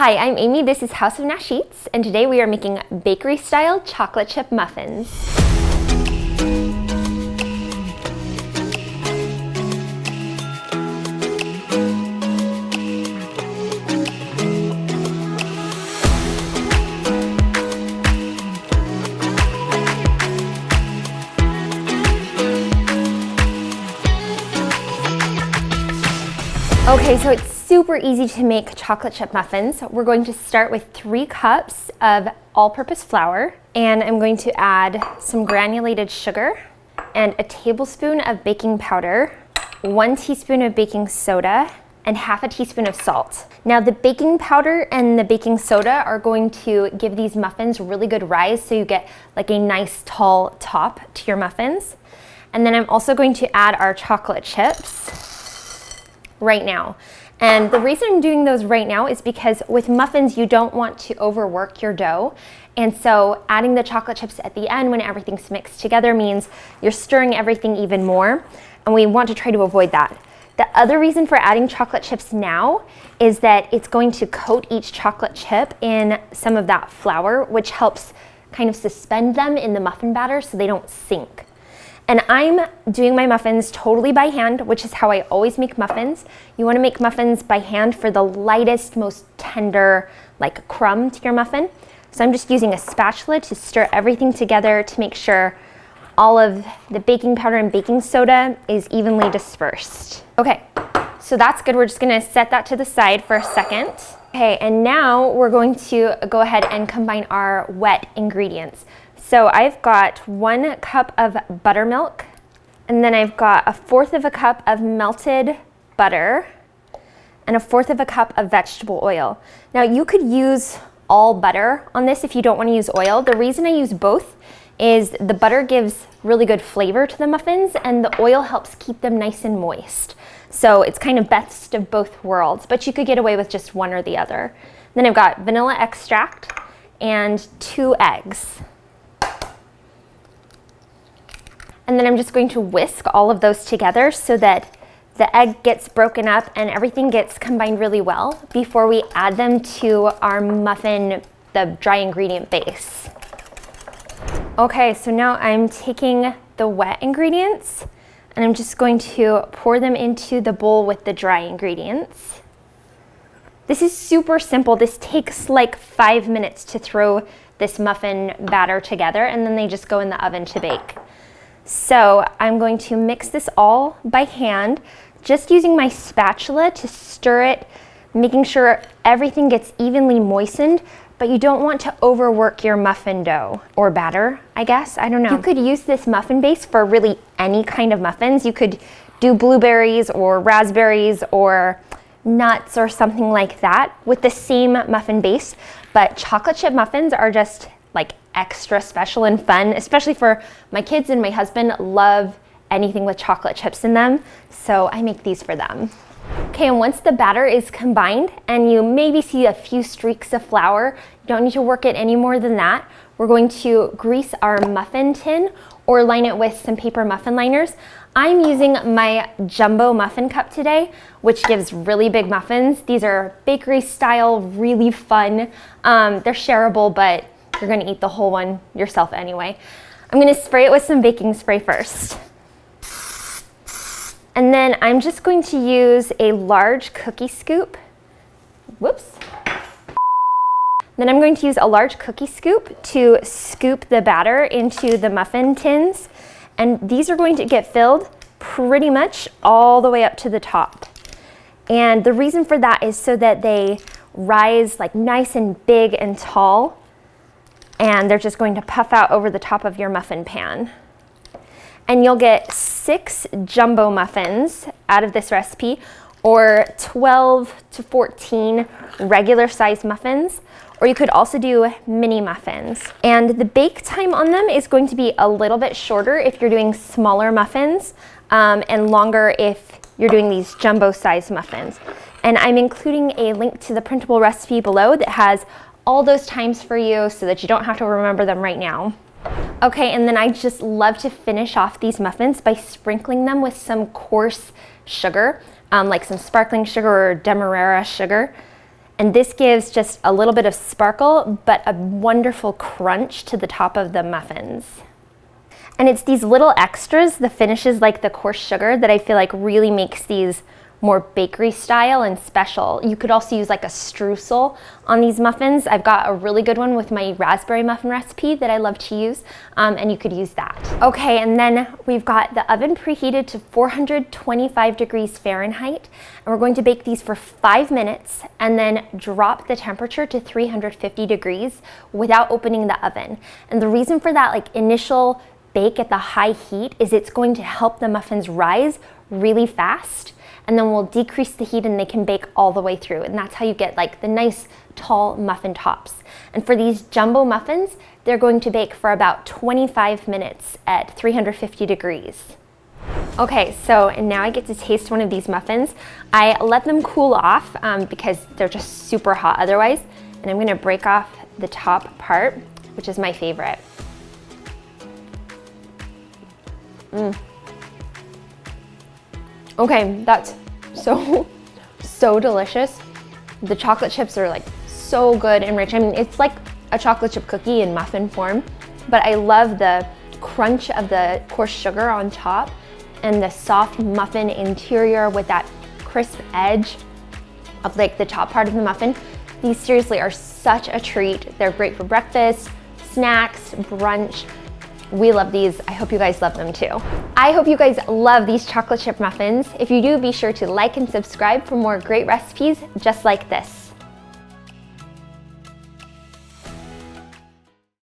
Hi, I'm Amy, this is House of Nash Eats, and today we are making bakery-style chocolate chip muffins. Okay, so it's super easy to make chocolate chip muffins. We're going to start with 3 cups of all-purpose flour, and I'm going to add some granulated sugar and a tablespoon of baking powder, 1 teaspoon of baking soda, and half a teaspoon of salt. Now the baking powder and the baking soda are going to give these muffins really good rise, so you get like a nice tall top to your muffins. And then I'm also going to add our chocolate chips right now. And the reason I'm doing those right now is because with muffins, you don't want to overwork your dough. And so adding the chocolate chips at the end when everything's mixed together means you're stirring everything even more. And we want to try to avoid that. The other reason for adding chocolate chips now is that it's going to coat each chocolate chip in some of that flour, which helps kind of suspend them in the muffin batter so they don't sink. And I'm doing my muffins totally by hand, which is how I always make muffins. You want to make muffins by hand for the lightest, most tender, like crumb to your muffin. So I'm just using a spatula to stir everything together to make sure all of the baking powder and baking soda is evenly dispersed. Okay, so that's good. We're just gonna set that to the side for a second. Okay, and now we're going to go ahead and combine our wet ingredients. So I've got 1 cup of buttermilk, and then I've got 1/4 of a cup of melted butter, and 1/4 of a cup of vegetable oil. Now you could use all butter on this if you don't want to use oil. The reason I use both is the butter gives really good flavor to the muffins, and the oil helps keep them nice and moist. So it's kind of best of both worlds, but you could get away with just one or the other. Then I've got vanilla extract and 2 eggs. And then I'm just going to whisk all of those together so that the egg gets broken up and everything gets combined really well before we add them to our muffin, the dry ingredient base. Okay, so now I'm taking the wet ingredients and I'm just going to pour them into the bowl with the dry ingredients. This is super simple. This takes like 5 minutes to throw this muffin batter together, and then they just go in the oven to bake. So I'm going to mix this all by hand, just using my spatula to stir it, making sure everything gets evenly moistened, but you don't want to overwork your muffin dough or batter, I guess. I don't know. You could use this muffin base for really any kind of muffins. You could do blueberries or raspberries or nuts or something like that with the same muffin base, but chocolate chip muffins are just like extra special and fun, especially for my kids, and my husband love anything with chocolate chips in them, so I make these for them. Okay, and once the batter is combined and you maybe see a few streaks of flour, you don't need to work it any more than that. We're going to grease our muffin tin or line it with some paper muffin liners. I'm using my jumbo muffin cup today, which gives really big muffins. These are bakery style, really fun. They're shareable, but you're gonna eat the whole one yourself anyway. I'm gonna spray it with some baking spray first. And then I'm just going to use a large cookie scoop. Whoops. Then I'm going to use a large cookie scoop to scoop the batter into the muffin tins. And these are going to get filled pretty much all the way up to the top. And the reason for that is so that they rise like nice and big and tall, and they're just going to puff out over the top of your muffin pan. And you'll get 6 jumbo muffins out of this recipe, or 12 to 14 regular size muffins, or you could also do mini muffins. And the bake time on them is going to be a little bit shorter if you're doing smaller muffins, and longer if you're doing these jumbo size muffins. And I'm including a link to the printable recipe below that has all those times for you so that you don't have to remember them right now. Okay, and then I just love to finish off these muffins by sprinkling them with some coarse sugar, like some sparkling sugar or demerara sugar. And this gives just a little bit of sparkle, but a wonderful crunch to the top of the muffins. And it's these little extras, the finishes like the coarse sugar, that I feel like really makes these more bakery style and special. You could also use like a streusel on these muffins. I've got a really good one with my raspberry muffin recipe that I love to use, and you could use that. Okay, and then we've got the oven preheated to 425 degrees Fahrenheit, and we're going to bake these for 5 minutes and then drop the temperature to 350 degrees without opening the oven. And the reason for that like initial bake at the high heat is it's going to help the muffins rise really fast, and then we'll decrease the heat and they can bake all the way through. And that's how you get like the nice tall muffin tops. And for these jumbo muffins, they're going to bake for about 25 minutes at 350 degrees. Okay, so and now I get to taste one of these muffins. I let them cool off because they're just super hot otherwise. And I'm gonna break off the top part, which is my favorite. Okay, that's so delicious. The chocolate chips are like so good and rich. I mean, it's like a chocolate chip cookie in muffin form, but I love the crunch of the coarse sugar on top and the soft muffin interior with that crisp edge of like the top part of the muffin. These seriously are such a treat. They're great for breakfast, snacks, brunch. We love these. I hope you guys love them too. I hope you guys love these chocolate chip muffins. If you do, be sure to like and subscribe for more great recipes just like this.